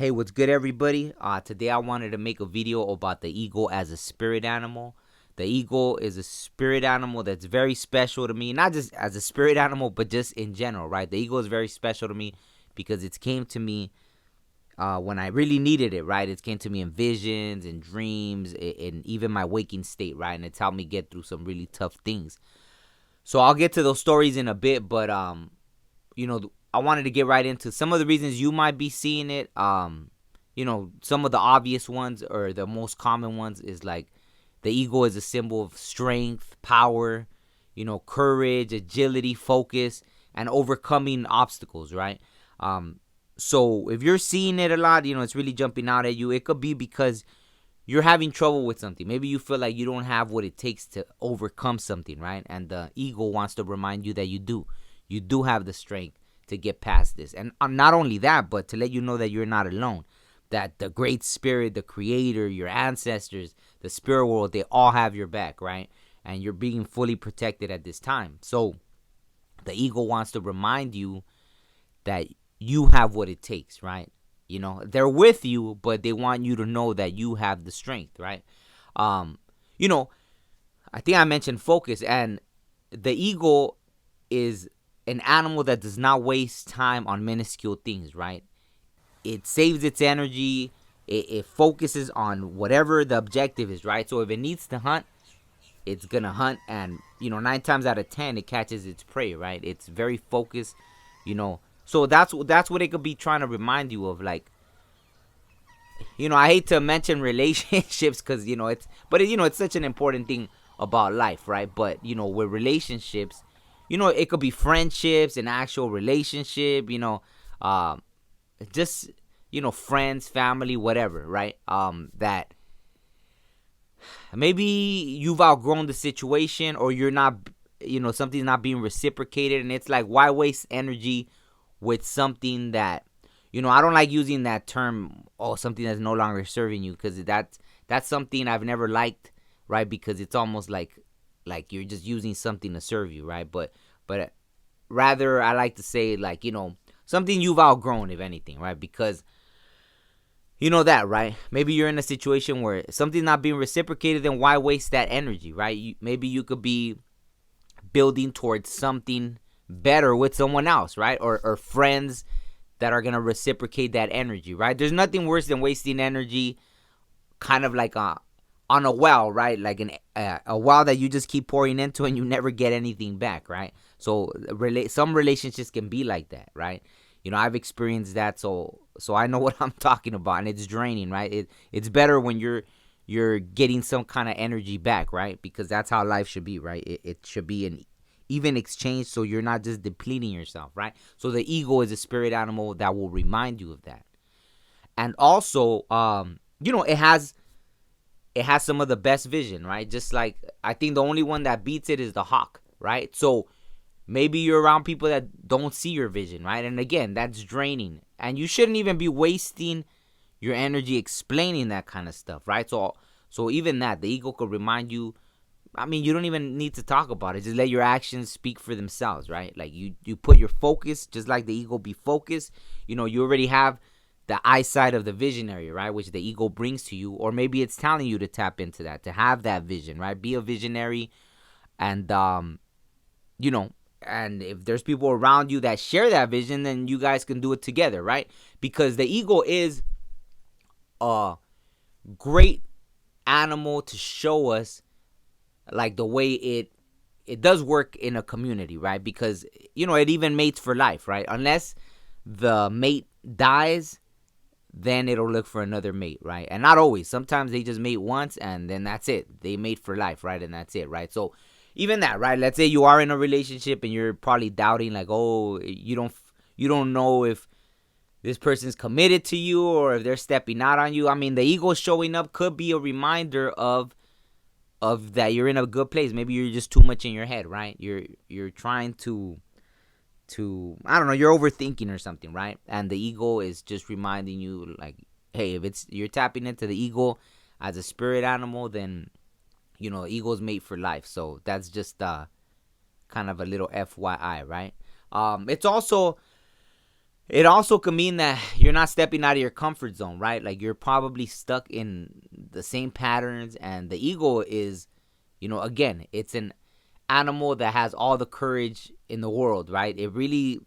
Hey, what's good, everybody? Today I wanted to make a video about the eagle as a spirit animal. The eagle is a spirit animal that's very special to me, not just as a spirit animal, but just in general, right? The eagle is very special to me because it came to me when I really needed it, right? It came to me in visions and dreams, in even my waking state, right? And it's helped me get through some really tough things. So I'll get to those stories in a bit, but I wanted to get right into some of the reasons you might be seeing it. Some of the obvious ones or the most common ones is like the eagle is a symbol of strength, power, courage, agility, focus, and overcoming obstacles, right? So if you're seeing it a lot, it's really jumping out at you. It could be because you're having trouble with something. Maybe you feel like you don't have what it takes to overcome something, right? And the eagle wants to remind you that you do. You do have the strength to get past this. And not only that, but to let you know that you're not alone. That the great spirit, the creator, your ancestors, the spirit world, they all have your back, right? And you're being fully protected at this time. So the eagle wants to remind you that you have what it takes, right? They're with you, but they want you to know that you have the strength, right? Um, you know, I think I mentioned focus, and the eagle is an animal that does not waste time on minuscule things, right? It saves its energy. It focuses on whatever the objective is, right? So if it needs to hunt, it's gonna hunt, and 9 times out of 10 it catches its prey, right? It's very focused, you know. So that's what it could be trying to remind you of, like, I hate to mention relationships because it's such an important thing about life, right? But with relationships, it could be friendships, an actual relationship, um, just friends, family, whatever, right? That maybe you've outgrown the situation, or you're not, something's not being reciprocated, and it's like, why waste energy with something that, I don't like using that term, oh, something that's no longer serving you, because that's something I've never liked, right? Because it's almost like you're just using something to serve you, right? But rather, I like to say, like, something you've outgrown, if anything, right? Because that, right? Maybe you're in a situation where something's not being reciprocated, then why waste that energy, right? Maybe you could be building towards something better with someone else, right? Or friends that are going to reciprocate that energy, right? There's nothing worse than wasting energy kind of like on a well, right? Like a well that you just keep pouring into and you never get anything back, right? So some relationships can be like that, right? I've experienced that, so I know what I'm talking about, and it's draining, right? It's better when you're getting some kind of energy back, right? Because that's how life should be, right? It should be an even exchange, so you're not just depleting yourself, right? So the ego is a spirit animal that will remind you of that. And also, it has some of the best vision, right? Just like, I think the only one that beats it is the hawk, right? So maybe you're around people that don't see your vision, right? And again, that's draining. And you shouldn't even be wasting your energy explaining that kind of stuff, right? So even that, the ego could remind you. I mean, you don't even need to talk about it. Just let your actions speak for themselves, right? Like you put your focus, just like the ego be focused. You already have the eyesight of the visionary, right? Which the ego brings to you. Or maybe it's telling you to tap into that, to have that vision, right? Be a visionary. And, and if there's people around you that share that vision, then you guys can do it together, right? Because the ego is a great animal to show us, like, the way it does work in a community, right? Because it even mates for life, right? Unless the mate dies, then it'll look for another mate, right? And not always. Sometimes they just mate once and then that's it. They mate for life, right? And that's it, right? So even that, right? Let's say you are in a relationship and you're probably doubting, like, oh, you don't know if this person's committed to you or if they're stepping out on you. I mean, the ego showing up could be a reminder of that you're in a good place. Maybe you're just too much in your head, right? You're trying to I don't know, you're overthinking or something, right? And the ego is just reminding you, like, hey, if you're tapping into the ego as a spirit animal, then eagles mate for life. So that's just kind of a little FYI, right? It's also It also could mean that you're not stepping out of your comfort zone, right? Like you're probably stuck in the same patterns, and the ego is, again, it's an animal that has all the courage in the world, right? It really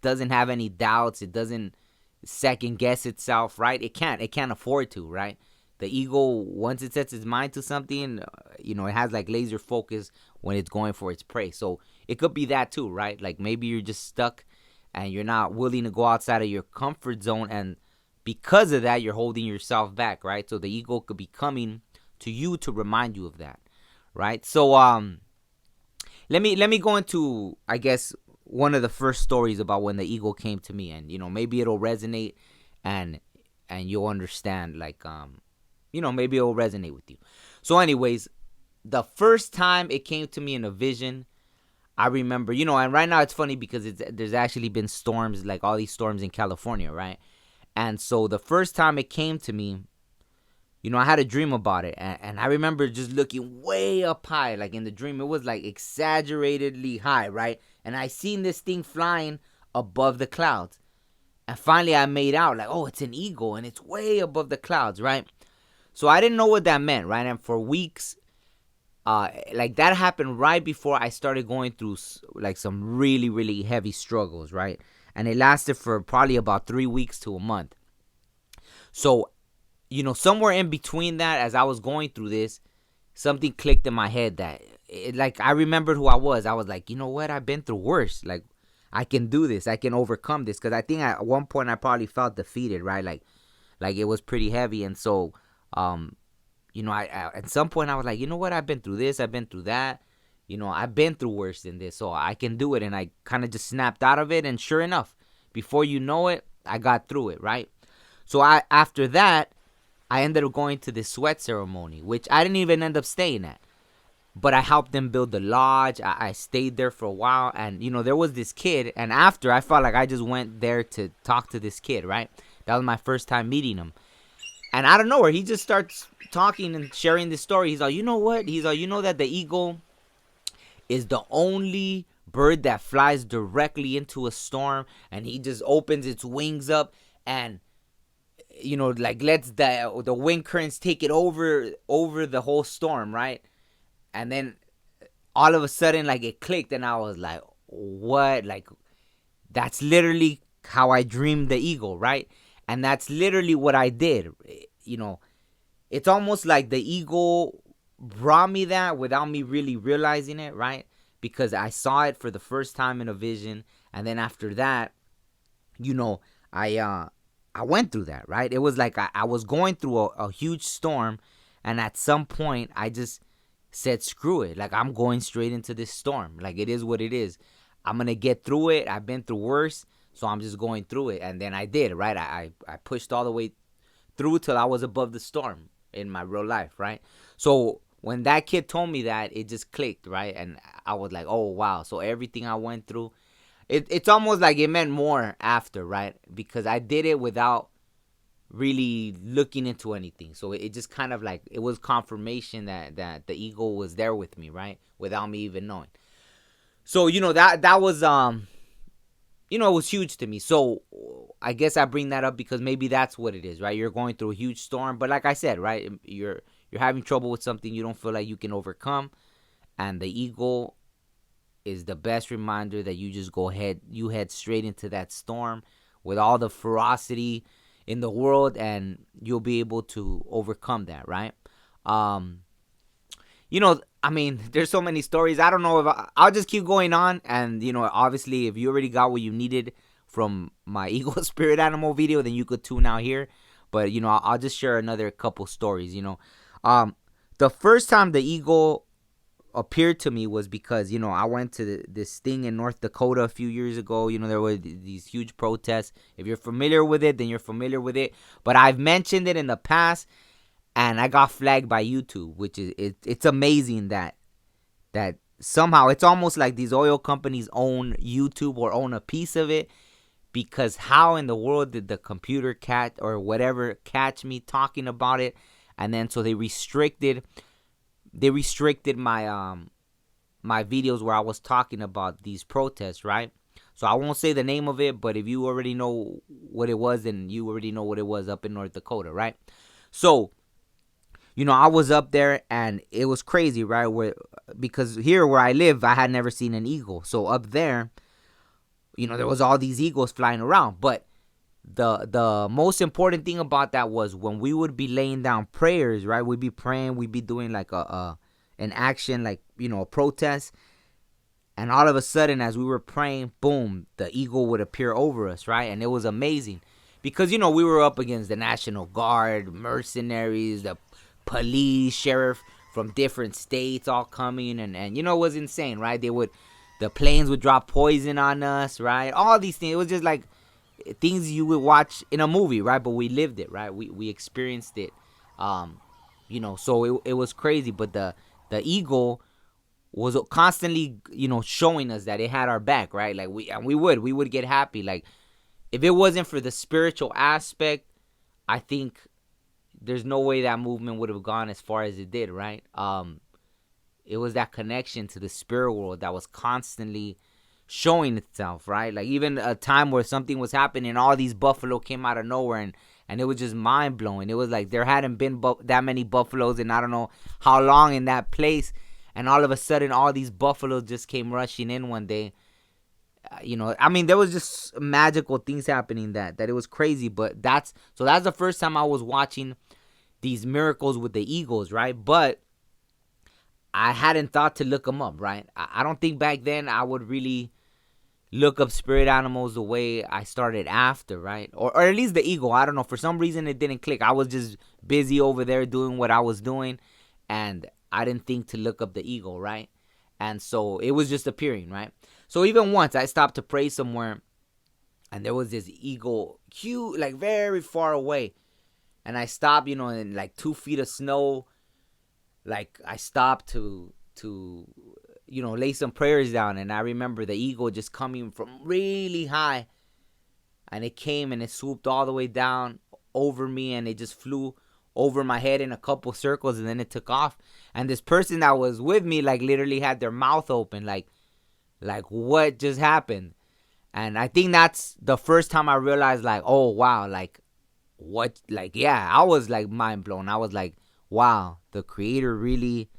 doesn't have any doubts. It doesn't second guess itself, right? It can't afford to, right? The ego, once it sets its mind to something, it has like laser focus when it's going for its prey. So it could be that too, right? Like maybe you're just stuck and you're not willing to go outside of your comfort zone, and because of that you're holding yourself back, right? So the ego could be coming to you to remind you of that, right? So let me go into, I guess, one of the first stories about when the ego came to me, and maybe it'll resonate, and you'll understand, like, maybe it'll resonate with you. So anyways, the first time it came to me in a vision, I remember, and right now it's funny because there's actually been storms, like all these storms in California, right? And so the first time it came to me, I had a dream about it. And I remember just looking way up high. Like in the dream, it was like exaggeratedly high, right? And I seen this thing flying above the clouds. And finally I made out like, oh, it's an eagle and it's way above the clouds, right? So I didn't know what that meant, right? And for weeks, like that happened right before I started going through like some really, really heavy struggles, right? And it lasted for probably about 3 weeks to a month. So, somewhere in between that, as I was going through this, something clicked in my head that, like, I remembered who I was. I was like, you know what? I've been through worse. Like, I can do this. I can overcome this. Because I think at one point I probably felt defeated, right? Like it was pretty heavy. And so, I at some point I was like, you know what? I've been through this. I've been through that. I've been through worse than this. So I can do it. And I kind of just snapped out of it. And sure enough, before you know it, I got through it, right? So after that, I ended up going to this sweat ceremony, which I didn't even end up staying at. But I helped them build the lodge. I stayed there for a while. And, there was this kid. And after, I felt like I just went there to talk to this kid, right? That was my first time meeting him. And out of nowhere, he just starts talking and sharing this story. He's like, you know what? He's like, you know that the eagle is the only bird that flies directly into a storm. And he just opens its wings up and like lets the wind currents take it over the whole storm, right? And then all of a sudden, like, it clicked, and I was like, what? Like, that's literally how I dreamed the eagle, right? And that's literally what I did. It's almost like the eagle brought me that without me really realizing it, right? Because I saw it for the first time in a vision, and then after that, I went through that, right? It was like I was going through a huge storm, and at some point, I just said, screw it. Like, I'm going straight into this storm. Like, it is what it is. I'm going to get through it. I've been through worse, so I'm just going through it. And then I did, right? I pushed all the way through till I was above the storm in my real life, right? So when that kid told me that, it just clicked, right? And I was like, oh, wow. So everything I went through, it's almost like it meant more after, right? Because I did it without really looking into anything. So it just kind of like, it was confirmation that the eagle was there with me, right? Without me even knowing. So, that was, it was huge to me. So I guess I bring that up because maybe that's what it is, right? You're going through a huge storm, but like I said, right? You're having trouble with something you don't feel like you can overcome. And the eagle is the best reminder that you just head straight into that storm with all the ferocity in the world, and you'll be able to overcome that, right? I mean, there's so many stories. I don't know if I'll just keep going on, and obviously, if you already got what you needed from my eagle spirit animal video, then you could tune out here. But I'll just share another couple stories. The first time the eagle appeared to me was because I went to this thing in North Dakota a few years ago. There were these huge protests. If you're familiar with it, then you're familiar with it. But I've mentioned it in the past, and I got flagged by YouTube, which is it's amazing that somehow it's almost like these oil companies own YouTube or own a piece of it. Because how in the world did the computer catch me talking about it? And then so they restricted my my videos where I was talking about these protests, right? So I won't say the name of it, but if you already know what it was, then you already know what it was up in North Dakota, right? So, I was up there and it was crazy, right? Because here where I live, I had never seen an eagle. So up there, there was all these eagles flying around. But the most important thing about that was when we would be laying down prayers, right? We'd be praying, we'd be doing like an action, like a protest, and all of a sudden, as we were praying, boom, the eagle would appear over us, right? And it was amazing because we were up against the National Guard, mercenaries, the police, sheriff from different states all coming, and it was insane, right? The planes would drop poison on us, right? All these things. It was just like things you would watch in a movie, right? But we lived it, right? We experienced it, so it was crazy. But the eagle was constantly, showing us that it had our back, right? Like we would get happy. Like if it wasn't for the spiritual aspect, I think there's no way that movement would have gone as far as it did, right? It was that connection to the spirit world that was constantly showing itself, right? Like even a time where something was happening, all these buffalo came out of nowhere, and it was just mind blowing. It was like there hadn't been that many buffaloes in I don't know how long in that place, and all of a sudden all these buffaloes just came rushing in one day. There was just magical things happening that it was crazy. But that's the first time I was watching these miracles with the eagles, right? But I hadn't thought to look them up, right? I don't think back then I would really look up spirit animals the way I started after, right? Or at least the eagle. I don't know. For some reason, it didn't click. I was just busy over there doing what I was doing, and I didn't think to look up the eagle, right? And so it was just appearing, right? So even once I stopped to pray somewhere, and there was this eagle, cute, like very far away. And I stopped, in like 2 feet of snow. Like I stopped to lay some prayers down. And I remember the eagle just coming from really high. And it came and it swooped all the way down over me. And it just flew over my head in a couple circles. And then it took off. And this person that was with me, like literally had their mouth open. Like what just happened? And I think that's the first time I realized, like, oh, wow, like, what, like, yeah, I was like mind blown. I was like, wow, the creator really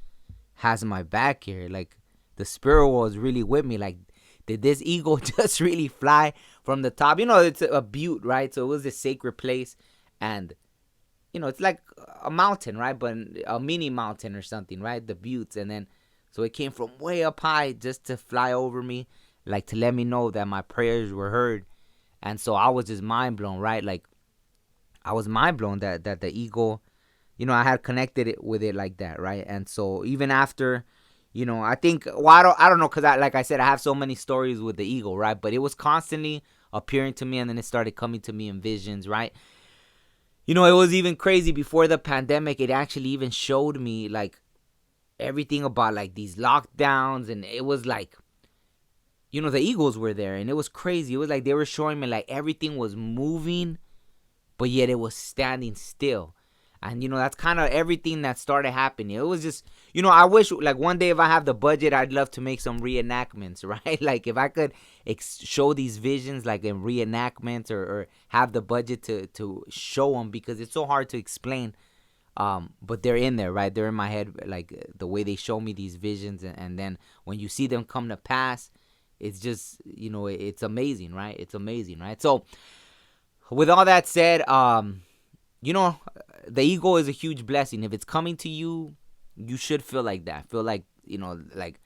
has my back here. Like the spirit was really with me. Like, did this eagle just really fly from the top? It's a butte, right? So it was a sacred place. And, it's like a mountain, right? But a mini mountain or something, right? The buttes. And then, so it came from way up high just to fly over me, like to let me know that my prayers were heard. And so I was just mind blown, right? Like, I was mind blown that the eagle, I had connected it with it like that, right? And so even after, I think, well, I don't know, because like I said, I have so many stories with the eagle, right? But it was constantly appearing to me, and then it started coming to me in visions, right? It was even crazy before the pandemic. It actually even showed me like everything about like these lockdowns, and it was like, the eagles were there, and it was crazy. It was like they were showing me like everything was moving, but yet it was standing still. And, that's kind of everything that started happening. It was just, I wish, like, one day if I have the budget, I'd love to make some reenactments, right? Like, if I could show these visions, like, in reenactments or have the budget to show them, because it's so hard to explain. But they're in there, right? They're in my head, like, the way they show me these visions. And then when you see them come to pass, it's just, it's amazing, right? It's amazing, right? So, with all that said, the eagle is a huge blessing. If it's coming to you, you should feel like that. Feel like, like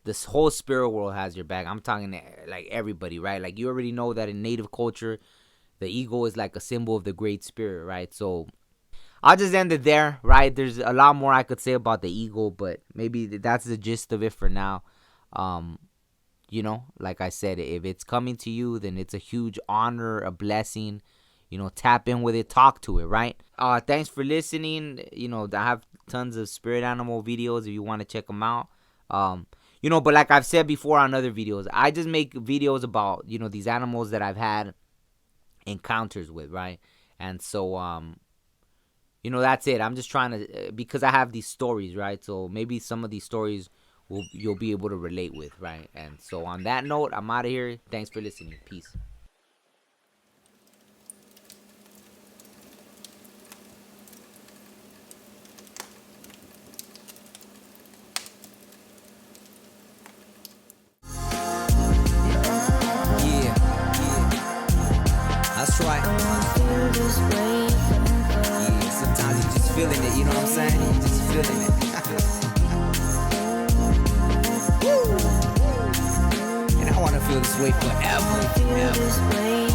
this whole spirit world has your back. I'm talking like everybody, right? Like you already know that in Native culture, the eagle is like a symbol of the Great Spirit, right? So I'll just end it there, right? There's a lot more I could say about the eagle, but maybe that's the gist of it for now. Like I said, if it's coming to you, then it's a huge honor, a blessing. Tap in with it, talk to it, right? Thanks for listening. I have tons of spirit animal videos if you want to check them out. But like I've said before on other videos, I just make videos about, these animals that I've had encounters with, right? And so, that's it. I'm just trying to, because I have these stories, right? So maybe some of these stories you'll be able to relate with, right? And so on that note, I'm out of here. Thanks for listening. Peace. Yeah, that's right. Yeah, sometimes you just feeling it, you know what I'm saying? You just feeling it. And I wanna feel this way forever.